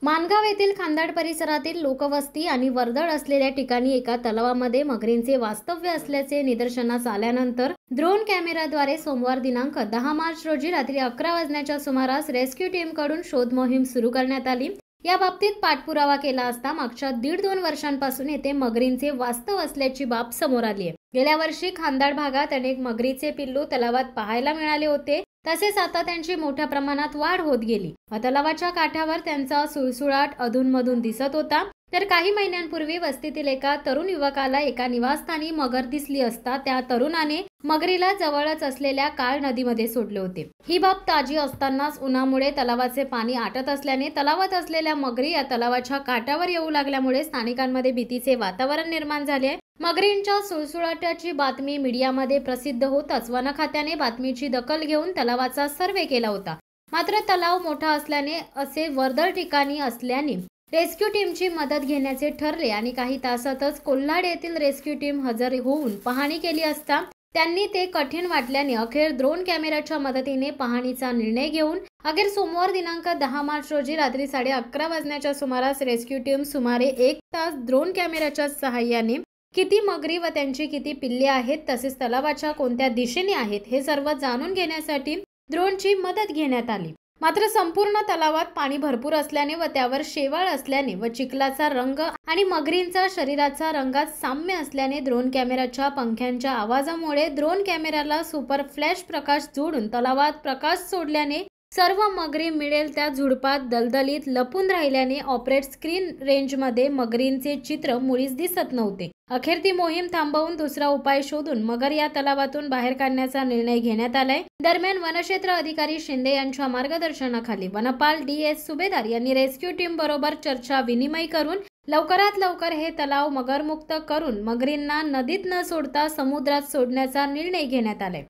माणगाव येथील खांदाड परिसरातील लोकवस्ती आणि वर्दळ असलेल्या ठिकाणी एका तलावामध्ये मगरींचे वास्तव्य असल्याचे निदर्शनास आल्यानंतर ड्रोन कॅमेराद्वारे सोमवार दिनांक 10 मार्च रोजी रात्री 11 वाजण्याच्या सुमारास रेस्क्यू टीमकडून शोध मोहीम सुरू करण्यात आली। या बाबतीत पाठपुरावा केला असता मागच्या 1.5-2 वर्षांपासून येथे मगरींचे वास्तव असल्याची बाब समोर आली आहे। गेल्या वर्षी खांदाड भागात अनेक मगरीचे पिल्लू तलावात पाहायला मिळाले होते। तसेच आता त्यांची मोठ्या प्रमाणात वाढ होत गेली। तलावाच्या काठावर त्यांचा सुळसुळाट अधूनमधून दिसत होता। तर काही महिन्यांपूर्वी वस्तीतील एका तरुण युवकाला एका निवासस्थानी मगर दिसली असता त्या तरुणाने मगरीला जवळच असलेल्या काळ नदीमध्ये सोडले होते। ही बाब ताजी असतानाच उन्हामुळे तलावाचे पाणी आटत असल्याने तलावात असलेल्या मगरी या तलावाच्या काठावर येऊ लागल्यामुळे स्थानिकांमध्ये भीतीचे वातावरण निर्माण झाले आहे। मगरींच्या सुळसुळाटाची बातमी मीडियामध्ये प्रसिद्ध होताच वन खात्याने बातमीची दखल घेऊन तलावाचा सर्वे केला होता। मात्र तलाव मोठा असल्याने असे वर्दळ ठिकाणी असल्याने रेस्क्यू टीमची मदत घेण्याचे ठरले आणि काही तासातच कोल्हाड येथील रेस्क्यू टीम हजर होऊन पाहणी केली असता त्यांनी ते कठीण वाटल्याने अखेर ड्रोन कॅमेराच्या मदतीने पाहणीचा निर्णय घेऊन अखेर सोमवार दिनांक 10 मार्च रोजी रात्री 11:30 वाजण्याच्या सुमारास रेस्क्यू टीम सुमारे 1 तास ड्रोन कॅमेराच्या सहाय्याने किती मगरी व त्यांची किती पिल्ले आहेत तसेच तलावाच्या कोणत्या दिशेने आहेत हे सर्व जाणून घेण्यासाठी ड्रोनची मदत घेण्यात आली। मात्र संपूर्ण तलावात पाणी भरपूर असल्याने व त्यावर शेवाळ असल्याने व चिखलाचा रंग आणि मगरींचा शरीराचा रंगात साम्य असल्याने ड्रोन कॅमेराच्या पंख्यांच्या आवाजामुळे ड्रोन कॅमेराला सुपर फ्लॅश प्रकाश जोडून तलावात प्रकाश सोडल्याने सर्व मगरी मिळेल त्या झुडपात दलदलीत लपून राहिल्याने ऑपरेट स्क्रीन रेंजमध्ये मगरींचे चित्र मुळीच दिसत नव्हते। अखेर ती मोहीम थांबवून दुसरा उपाय शोधून मगर या तलावातून बाहेर काढण्याचा निर्णय घेण्यात आलाय। दरम्यान वनक्षेत्र अधिकारी शिंदे यांच्या मार्गदर्शनाखाली वनपाल DS सुभेदार यांनी रेस्क्यू टीम बरोबर चर्चा विनिमय करून लवकरात लवकर हे तलाव मगरमुक्त करून मगरींना नदीत न सोडता समुद्रात सोडण्याचा निर्णय घेण्यात आलाय।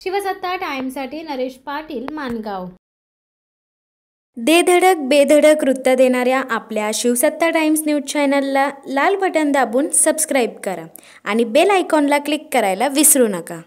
शिवसत्ता टाइम्ससाठी नरेश पाटील, माणगाव। धडक बेधडक वृत्त देणाऱ्या आपल्या शिवसत्ता टाइम्स न्यूज चॅनलला लाल बटन दाबून सबस्क्राईब करा आणि बेल आयकॉनला क्लिक करायला विसरू नका।